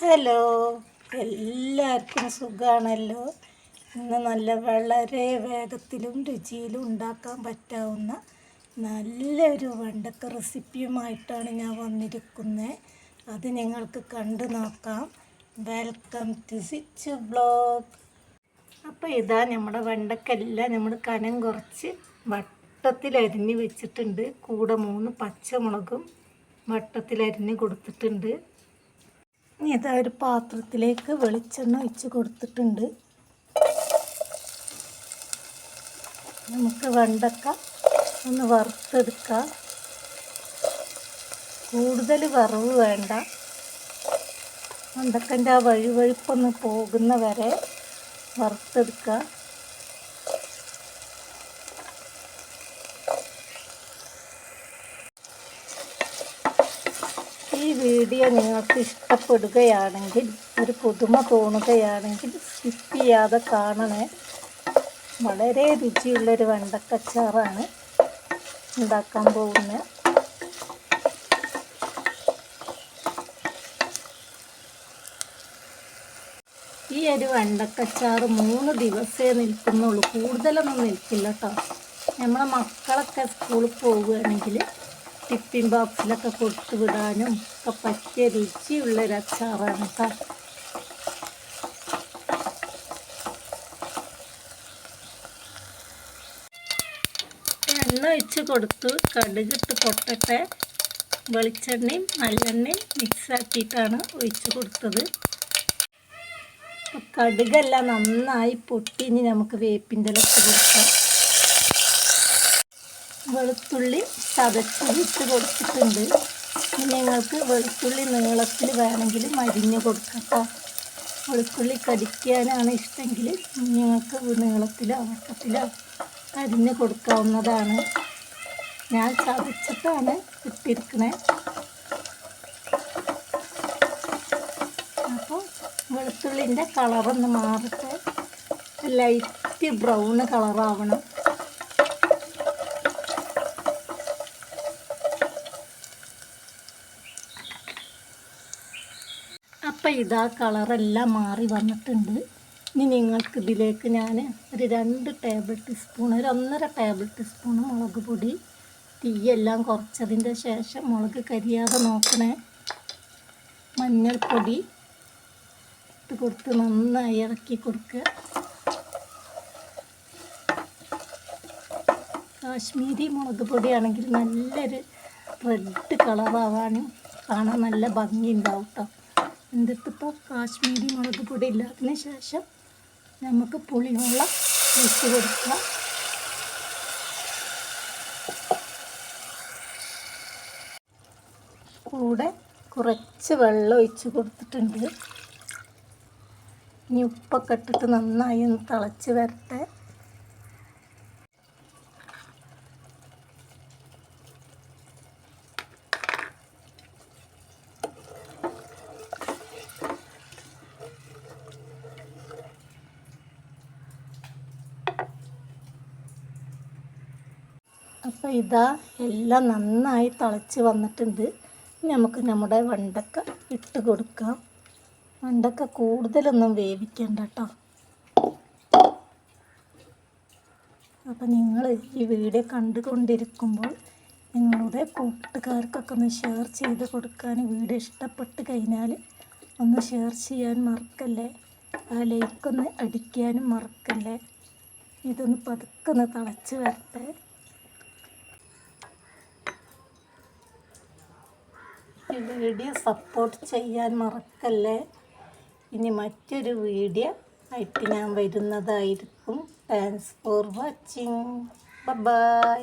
Hello, എല്ലാവർക്കും സുഖമാണല്ലോ. ഇന്ന് വളരെ വേഗത്തിലും രുചിയിലും ഉണ്ടാക്കാൻ പറ്റാവുന്ന നല്ലൊരു വെണ്ടക്ക റെസിപ്പിയുമായിട്ടാണ് ഞാൻ വന്നിരിക്കുന്നത്. അത് നിങ്ങൾക്ക് കണ്ടു നോക്കാം. Welcome to Sichu blog. അപ്പോൾ ഇതാ നമ്മുടെ വെണ്ടക്കെല്ലാം നമ്മൾ കനം കുറച്ച് വട്ടത്തിലരിഞ്ഞ് വെച്ചിട്ടുണ്ട്. കൂടെ 3 പച്ചമുളകും വട്ടത്തിലരിഞ്ഞ് കൊടുത്തിട്ടുണ്ട്. ഇനി ഇതാ ഒരു പാത്രത്തിലേക്ക് വെളിച്ചെണ്ണ ഒഴിച്ച് കൊടുത്തിട്ടുണ്ട്. നമുക്ക് വെണ്ടക്ക ഒന്ന് വറുത്തെടുക്കാം. കൂടുതൽ വറവ് വേണ്ട. വെണ്ടക്കൻ്റെ ആ വഴുവഴുപ്പൊന്ന് പോകുന്ന വരെ വറുത്തെടുക്കുക. ഈ വീഡിയോ നിങ്ങൾക്ക് ഇഷ്ടപ്പെടുകയാണെങ്കിൽ, ഒരു പുതുമ തോന്നുകയാണെങ്കിൽ സ്കിപ്പ് ചെയ്യാതെ കാണണേ. വളരെ രുചിയുള്ളൊരു വെണ്ടക്കച്ചാറാണ് ഉണ്ടാക്കാൻ പോകുന്നത്. ഈ ഒരു വെണ്ടക്കച്ചാറ് 3 ദിവസമേ നിൽക്കുന്നുള്ളൂ, കൂടുതലൊന്നും നിൽക്കില്ല കേട്ടോ. നമ്മളെ മക്കളൊക്കെ സ്കൂളിൽ പോവുകയാണെങ്കിൽ ടിഫിൻ ബോക്സിലൊക്കെ കൊടുത്തു വിടാനും ഒക്കെ പറ്റിയ രുചിയുള്ളൊരു അച്ചാറാണ് കേട്ടോ. എണ്ണ ഒഴിച്ച് കൊടുത്തു, കടുകിട്ട് പൊട്ടട്ടെ. വെളിച്ചെണ്ണയും നല്ലെണ്ണയും മിക്സാക്കിയിട്ടാണ് ഒഴിച്ച് കൊടുത്തത്. കടുകെല്ലാം നന്നായി പൊട്ടി. ഇനി നമുക്ക് വേപ്പിൻ്റെ ഇല ഇട്ട് കൊടുക്കാം. വെളുത്തുള്ളി ചതച്ചിട്ട് കൊടുത്തിട്ടുണ്ട്. ഇനി നിങ്ങൾക്ക് വെളുത്തുള്ളി നീളത്തിൽ വേണമെങ്കിൽ അരിഞ്ഞ് കൊടുക്കാം കേട്ടോ. വെളുത്തുള്ളി കടിക്കാനാണ് ഇഷ്ടമെങ്കിൽ നിങ്ങൾക്ക് നീളത്തിലോ വട്ടത്തിലോ അരിഞ്ഞ് കൊടുക്കാവുന്നതാണ്. ഞാൻ ചതച്ചിട്ടാണ് ഇട്ടിരിക്കണേ. അപ്പോൾ വെളുത്തുള്ളിൻ്റെ കളറൊന്ന് മാറട്ടെ. ലൈറ്റ് ബ്രൗൺ കളറാവണം. അപ്പം ഇതാ കളറെല്ലാം മാറി വന്നിട്ടുണ്ട്. ഇനി നിങ്ങൾക്ക് ഇതിലേക്ക് ഞാൻ ഒരു 2 ടേബിൾ ടീസ്പൂൺ, ഒരു 1.5 ടേബിൾ ടീസ്പൂൺ മുളക് പൊടി, തീയെല്ലാം കുറച്ചതിൻ്റെ ശേഷം മുളക് കരിയാതെ നോക്കണേ. മഞ്ഞൾപ്പൊടി ഇട്ട് കൊടുത്ത് നന്നായി ഇളക്കി കൊടുക്കുക. കാശ്മീരി മുളക് പൊടിയാണെങ്കിൽ നല്ലൊരു റെഡ് കളറാവാനും കാണാൻ നല്ല ഭംഗി ഉണ്ടാവും കേട്ടോ. എന്നിട്ടിപ്പോൾ കാശ്മീരി മുളക് പൊടി ഇല്ലാത്തതിന് ശേഷം നമുക്ക് പുളിവെള്ളം ഒഴിച്ച് കൊടുക്കുക. കൂടെ കുറച്ച് വെള്ളം ഒഴിച്ച് കൊടുത്തിട്ടുണ്ട്. ഇനി ഉപ്പൊക്കെ ഇട്ടിട്ട് നന്നായി ഒന്ന് തിളച്ച് വരട്ടെ. അപ്പോൾ ഇതാ എല്ലാം നന്നായി തിളച്ച് വന്നിട്ടുണ്ട്. നമുക്ക് നമ്മുടെ വെണ്ടക്ക ഇട്ട് കൊടുക്കാം. വെണ്ടക്ക കൂടുതലൊന്നും വേവിക്കണ്ട കേട്ടോ. അപ്പോൾ നിങ്ങൾ ഈ വീഡിയോ കണ്ടുകൊണ്ടിരിക്കുമ്പോൾ നിങ്ങളുടെ കൂട്ടുകാർക്കൊക്കെ ഒന്ന് ഷെയർ ചെയ്ത് കൊടുക്കാൻ, വീഡിയോ ഇഷ്ടപ്പെട്ട് കഴിഞ്ഞാൽ ഒന്ന് ഷെയർ ചെയ്യാൻ മറക്കല്ലേ. ആ ലൈക്കൊന്ന് അടിക്കാനും മറക്കല്ലേ. ഇതൊന്ന് പതുക്കെ ഒന്ന് തിളച്ച് വരട്ടെ. ഈ വീഡിയോ സപ്പോർട്ട് ചെയ്യാൻ മറക്കല്ലേ. ഇനി മറ്റൊരു വീഡിയോ ആയിട്ട് ഞാൻ വരുന്നതായിരിക്കും. Thanks for watching. ബൈ.